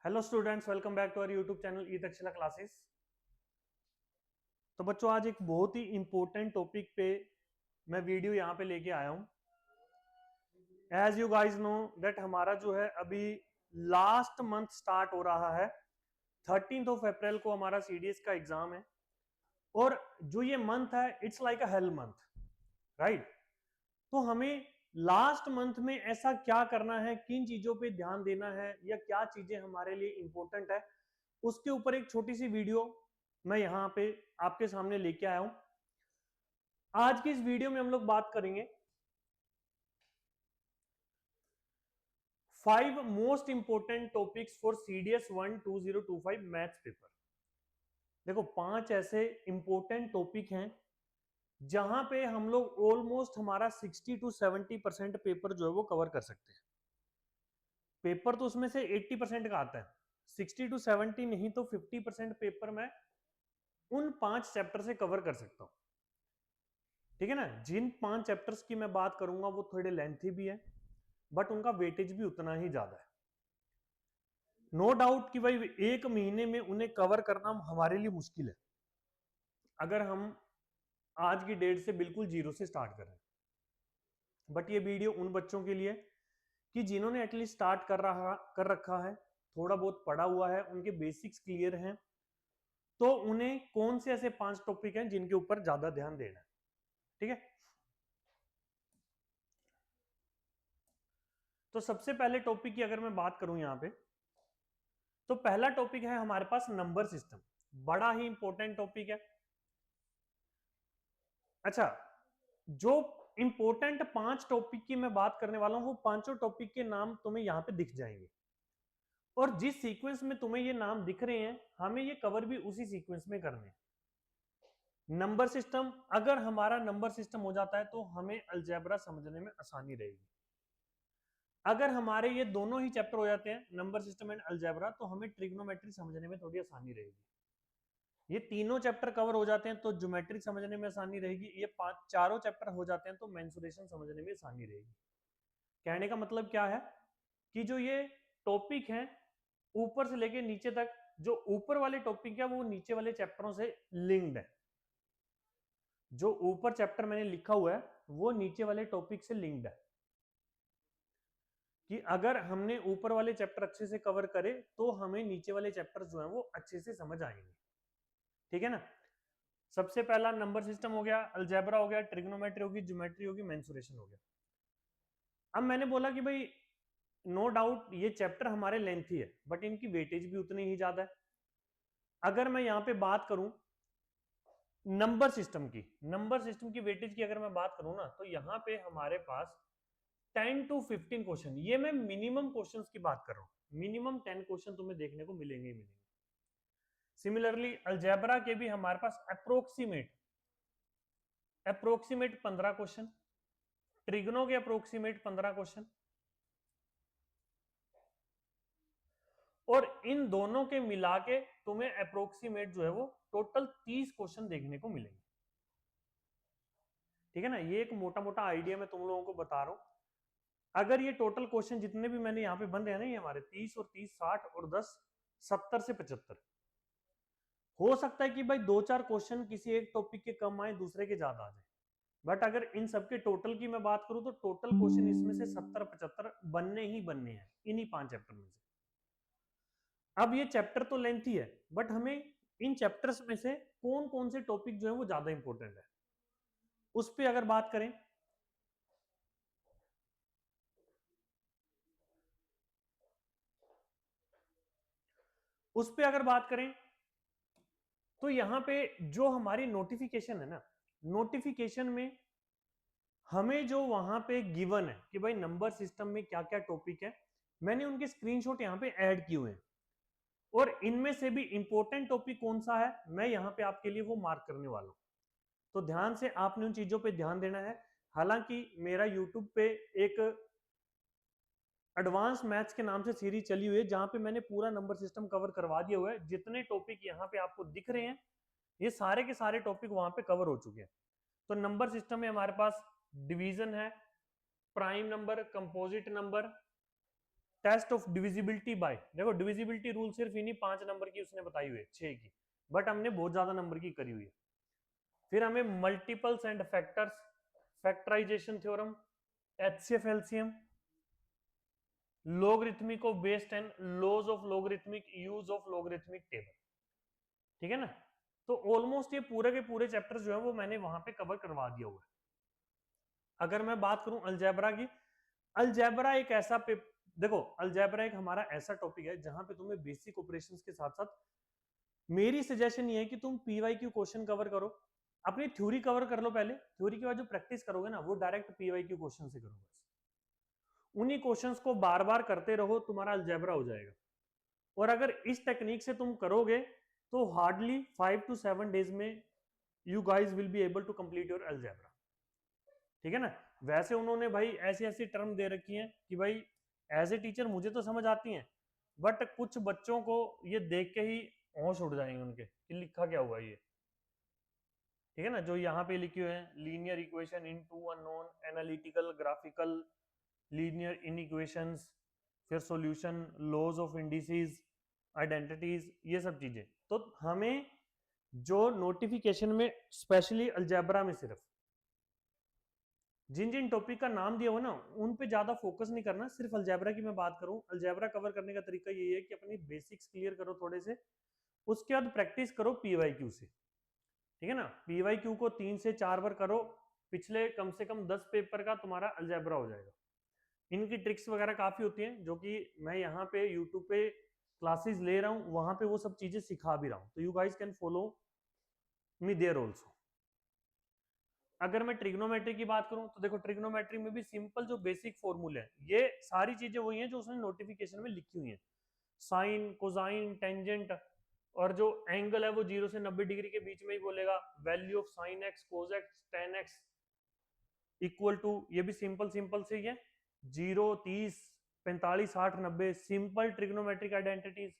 Hello students, welcome back to our YouTube channel E Takshashila classes. तो बच्चों, आज एक बहुत ही इंपॉर्टेंट टॉपिक पे मैं वीडियो यहाँ पे लेके आया हूँ। As you guys know that हमारा जो है अभी लास्ट मंथ स्टार्ट हो रहा है। 13th ऑफ अप्रैल को हमारा सीडीएस का एग्जाम है और जो ये मंथ है it's like a hello month, right. तो हमें लास्ट मंथ में ऐसा क्या करना है, किन चीजों पे ध्यान देना है या क्या चीजें हमारे लिए इंपॉर्टेंट है, उसके ऊपर एक छोटी सी वीडियो मैं यहां पे आपके सामने लेके आया हूं। आज की इस वीडियो में हम लोग बात करेंगे 5 most important topics for CDS 1 2025 maths paper. देखो, 5 ऐसे इंपॉर्टेंट टॉपिक हैं जहां पे हम लोग ऑलमोस्ट हमारा 60 to 70% पेपर जो है वो कवर कर सकते हैं। पेपर तो उसमें से 80% का आता है, 60 to 70 नहीं तो 50% पेपर मैं उन 5 चैप्टर से कवर कर सकता हूं। ठीक है ना। जिन 5 चैप्टर्स की मैं बात करूंगा वो थोड़े लेंथी भी है, बट उनका वेटेज भी उतना ही ज्यादा है। नो डाउट कि भाई एक महीने में उन्हें कवर करना हमारे लिए मुश्किल है अगर हम आज की डेट से बिल्कुल जीरो से स्टार्ट कर रहे हैं। बट ये वीडियो उन बच्चों के लिए कि जिन्होंने एटलीस्ट स्टार्ट कर रखा है, थोड़ा बहुत पढ़ा हुआ है, उनके बेसिक्स क्लियर हैं, तो उन्हें कौन से ऐसे 5 टॉपिक हैं जिनके ऊपर ज्यादा ध्यान देना है। ठीक है। तो सबसे पहले टॉपिक की अगर मैं बात करूं यहां पे, तो पहला टॉपिक है हमारे पास नंबर सिस्टम। बड़ा ही इंपॉर्टेंट टॉपिक है। अच्छा, जो इंपॉर्टेंट 5 टॉपिक की मैं बात करने वाला हूं वो पांचों टॉपिक के नाम तुम्हें यहां पे दिख जाएंगे और जिस सीक्वेंस में तुम्हें ये नाम दिख रहे हैं हमें ये कवर भी उसी सीक्वेंस में करने हैं। नंबर सिस्टम, अगर हमारा नंबर सिस्टम हो जाता है तो हमें अलजेब्रा समझने में आसानी रहेगी। अगर हमारे ये दोनों ही चैप्टर हो जाते हैं, नंबर सिस्टम एंड अलजेब्रा, तो हमें ट्रिग्नोमेट्री समझने में थोड़ी आसानी रहेगी। ये तीनों चैप्टर कवर हो जाते हैं तो ज्योमेट्रिक समझने में आसानी रहेगी। ये चारों चैप्टर हो जाते हैं तो मेंसुरेशन समझने में आसानी रहेगी। कहने का मतलब क्या है कि जो ये टॉपिक है ऊपर से लेके नीचे तक, जो ऊपर वाले टॉपिक है वो नीचे वाले चैप्टरों से लिंक्ड है। जो ऊपर चैप्टर मैंने लिखा हुआ है वो नीचे वाले टॉपिक से लिंक्ड है कि अगर हमने ऊपर वाले चैप्टर अच्छे से कवर करे तो हमें नीचे वाले चैप्टर जो है वो अच्छे से समझ आएंगे। ठीक है ना। सबसे पहला नंबर सिस्टम हो गया, अलजेब्रा हो गया, ट्रिग्नोमेट्री होगी, ज्योमेट्री होगी, मेंसुरेशन हो गया। अब मैंने बोला कि भाई नो डाउट ये चैप्टर हमारे लेंथी है बट इनकी वेटेज भी उतनी ही ज्यादा है। अगर मैं यहां पे बात करूं नंबर सिस्टम की वेटेज की अगर मैं बात करूं ना, तो यहां पे हमारे पास 10 to 15 क्वेश्चन, ये मैं मिनिमम क्वेश्चंस की बात कर रहा हूं, मिनिमम 10 क्वेश्चन तुम्हें देखने को मिलेंगे ही मिलेंगे। सिमिलरली अलजेब्रा के भी हमारे पास अप्रोक्सीमेट 15 क्वेश्चन, ट्रिग्नो के अप्रोक्सीमेट 15 क्वेश्चन, और इन दोनों के मिला के तुम्हें अप्रोक्सीमेट जो है वो टोटल 30 क्वेश्चन देखने को मिलेंगे। ठीक है ना। ये एक मोटा मोटा आइडिया मैं तुम लोगों को बता रहा हूं। अगर ये टोटल क्वेश्चन जितने भी मैंने यहां पे बन रहे हैं ना, ये हमारे 30 और 30 60 और 10 70 से 75, हो सकता है कि भाई 2-4 क्वेश्चन किसी एक टॉपिक के कम आए, दूसरे के ज्यादा आ जाए, बट अगर इन सबके टोटल की मैं बात करूं तो टोटल क्वेश्चन इसमें से 70-75 बनने ही बनने हैं इन्हीं 5 चैप्टर में से। अब ये चैप्टर तो लेंथी है बट हमें इन चैप्टर्स में से कौन कौन से टॉपिक जो है वो ज्यादा इंपॉर्टेंट है उस पर अगर बात करें, तो यहां पे जो हमारी नोटिफिकेशन है ना, नोटिफिकेशन में हमें जो वहां पे गिवन है कि भाई नंबर सिस्टम में क्या क्या टॉपिक है, मैंने उनके स्क्रीनशॉट यहां पे ऐड किए हुए हैं और इनमें से भी इंपॉर्टेंट टॉपिक कौन सा है मैं यहां पे आपके लिए वो मार्क करने वाला हूं। तो ध्यान से आपने उन चीजों पे ध्यान देना है। हालांकि मेरा यूट्यूब पे एक एडवांस मैथ्स के नाम से सीरीज चली हुई है जहां पे मैंने पूरा नंबर सिस्टम कवर करवा दिया हुआ है। जितने टॉपिक यहां पे आपको दिख रहे हैं ये सारे के सारे टॉपिक वहां पे कवर हो चुके हैं। तो नंबर सिस्टम में हमारे पास डिवीजन है, prime number, composite number, test of divisibility by, देखो डिविजिबिलिटी रूल सिर्फ इन्हीं 5 नंबर की उसने बताई हुई है, 6 की, बट हमने बहुत ज्यादा नंबर की करी हुई है। फिर हमें multiples and factors, factorisation theorem, HCF LCM, logarithmic of base 10, laws of logarithmic, use of logarithmic table, ठीक है ना। तो ऑलमोस्ट ये पूरे के पूरे चैप्टर्स जो है वो मैंने वहां पे कवर करवा दिया हुआ है। अगर मैं बात करूं अलजेब्रा की, अलजेब्रा एक ऐसा देखो अलजेब्रा एक हमारा ऐसा टॉपिक है जहां पे तुम्हें बेसिक ऑपरेशंस के साथ साथ, मेरी सजेशन ये है कि तुम पीवाईक्यू क्वेश्चन कवर करो, अपनी थ्योरी कवर कर लो पहले, थ्योरी के बाद जो प्रैक्टिस करोगे ना वो डायरेक्ट पीवाईक्यू क्वेश्चन से करोगे, उन्हीं क्वेश्चंस को बार बार करते रहो, तुम्हारा अलजेब्रा हो जाएगा। और अगर इस टेक्निक से तुम करोगे तो हार्डली 5 to 7 डेज में you guys will be able to complete your algebra, ठीक है ना। वैसे उन्होंने भाई ऐसी ऐसी टर्म दे रखी है कि भाई एज ए टीचर मुझे तो समझ आती हैं, बट कुछ बच्चों को ये देख के ही होश उड़ जाएंगे उनके कि लिखा क्या हुआ ये, ठीक है ना। जो यहाँ पे लिखे हुए हैं, linear equation in two unknown, analytical graphical linear in equations, फिर solution, laws of indices, identities, ये सब चीजें। तो हमें जो नोटिफिकेशन में स्पेशली अलजेब्रा में सिर्फ जिन जिन टॉपिक का नाम दिया हो ना उन पे ज्यादा फोकस नहीं करना, सिर्फ अलजेब्रा की मैं बात करूं, अलजेब्रा कवर करने का तरीका यही है कि अपनी बेसिक्स क्लियर करो थोड़े से, उसके बाद प्रैक्टिस करो पीवाईक्यू से, ठीक है ना। पीवाईक्यू को 3 से 4 बार करो, पिछले कम से कम 10 पेपर का तुम्हारा अलजेब्रा हो जाएगा। इनकी ट्रिक्स वगैरह काफी होती हैं जो कि मैं यहाँ पे यूट्यूब पे क्लासेस ले रहा हूँ, वहां पे वो सब चीजें सिखा भी रहा हूँ, तो you guys can follow me there also. अगर मैं ट्रिग्नोमेट्री की बात करूं तो देखो ट्रिग्नोमेट्री में भी सिंपल जो बेसिक फॉर्मूले हैं, ये सारी चीजें वही हैं जो उसने नोटिफिकेशन में लिखी हुई हैं, साइन, कोसाइन, टेंजेंट, और जो एंगल है वो 0 से 90 डिग्री के बीच में ही बोलेगा, value of sine x, cos x, tan x equal to, ये भी सिंपल सिंपल से ही है, 0, 30, 45, 60, 90, simple trigonometric identities,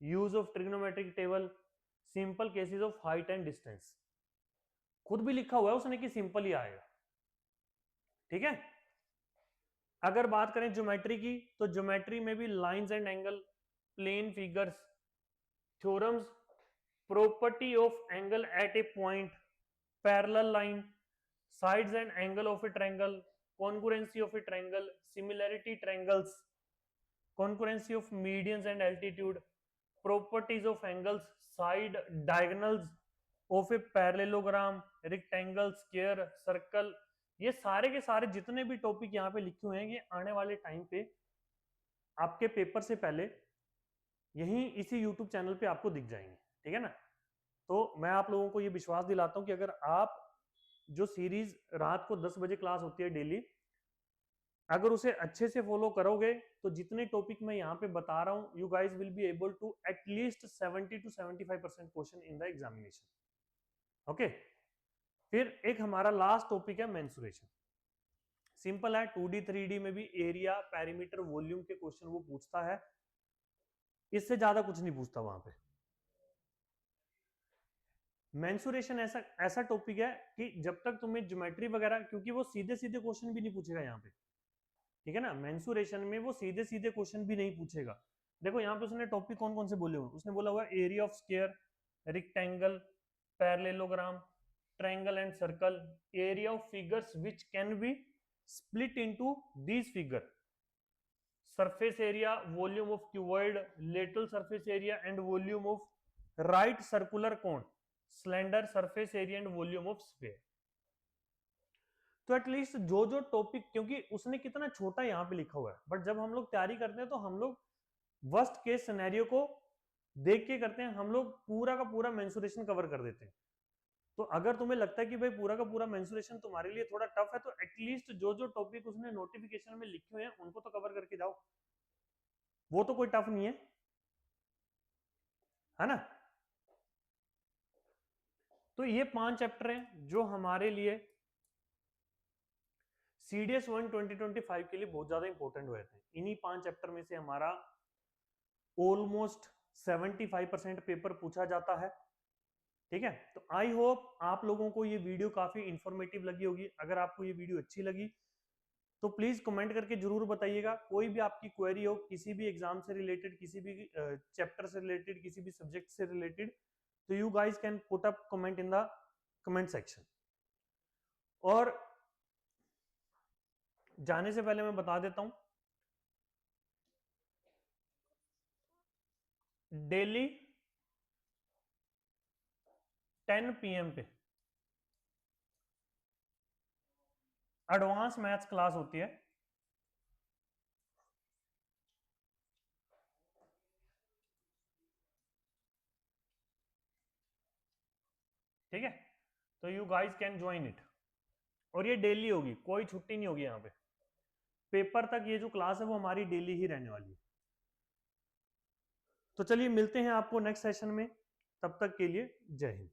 use of trigonometric table, simple cases of height and distance, खुद भी लिखा हुआ है उसने कि सिंपल ही आएगा, ठीक है। अगर बात करें ज्योमेट्री की तो ज्योमेट्री में भी lines and angle, plane figures, theorems, property of angle at a point, parallel line, sides and angle of a triangle, congruency of a triangle, similarity triangles, congruency of medians and altitude, properties of angles, side diagonals of a parallelogram, rectangle, square, circle, ये सारे के सारे जितने भी topic यहाँ पे लिखे हुए हैं ये आने वाले टाइम पे आपके पेपर से पहले यहीं इसी यूट्यूब चैनल पे आपको दिख जाएंगे, ठीक है ना। तो मैं आप लोगों को ये विश्वास दिलाता हूं कि अगर आप जो सीरीज रात को 10 बजे क्लास होती है डेली, अगर उसे अच्छे से फॉलो करोगे तो जितने टॉपिक मैं यहाँ पे बता रहा हूँ you guys will be able to at least 70 to 75% question in the examination, okay. फिर एक हमारा लास्ट टॉपिक है मेंसुरेशन, सिंपल है, 2D 3D में भी एरिया, पेरीमीटर, वॉल्यूम के क्वेश्चन वो पूछता है, इससे ज्यादा कुछ नहीं पूछता वहां पे। मेंसुरेशन ऐसा टॉपिक है कि जब तक तुम्हें ज्योमेट्री वगैरह, क्योंकि वो सीधे सीधे क्वेश्चन भी नहीं पूछेगा यहाँ पे, ठीक है ना, मेंसुरेशन में वो सीधे सीधे क्वेश्चन भी नहीं पूछेगा। देखो यहाँ पे उसने टॉपिक कौन कौन से बोले हुए, उसने बोला हुआ area of square, rectangle, parallelogram, triangle and circle, area of figures which can be split into these figure, surface area, volume of cuboid, lateral surface area and volume of right circular cone, slender surface area and volume of sphere। तो at least जो जो topic, क्योंकि उसने कितना छोटा यहाँ पे लिखा हुआ है, बट जब हम लोग तैयारी करते हैं तो हम लोग वर्स्ट केस सिनेरियो को देख के करते हैं, हम लोग पूरा का पूरा मेंसुरेशन कवर कर देते हैं। तो अगर तुम्हें लगता है कि भाई पूरा का पूरा मेंसुरेशन तुम्हारे लिए थोड़ा टफ है तो एटलीस्ट जो जो टॉपिक उसने नोटिफिकेशन में लिखे हुए हैं उनको तो कवर करके जाओ, वो तो कोई टफ नहीं है ना। तो ये 5 चैप्टर हैं जो हमारे लिए CDS 1 2025 के लिए बहुत ज्यादा इंपॉर्टेंट हुए थे। इन्हीं 5 चैप्टर में से हमारा ऑलमोस्ट 75% पेपर पूछा जाता है, ठीक है। तो आई होप आप लोगों को ये वीडियो काफी इंफॉर्मेटिव लगी होगी। अगर आपको ये वीडियो अच्छी लगी तो प्लीज कमेंट करके जरूर बताइएगा। कोई भी आपकी क्वेरी हो किसी भी एग्जाम से रिलेटेड, किसी भी चैप्टर से रिलेटेड, किसी भी सब्जेक्ट से रिलेटेड, तो you guys can put up comment in the comment section. और जाने से पहले मैं बता देता हूं, डेली 10 PM पे एडवांस मैथ्स क्लास होती है। ठीक है, तो you guys can join it, और ये डेली होगी, कोई छुट्टी नहीं होगी यहाँ पे। पेपर तक ये जो क्लास है वो हमारी डेली ही रहने वाली है। तो चलिए मिलते हैं आपको नेक्स्ट सेशन में, तब तक के लिए जय हिंद।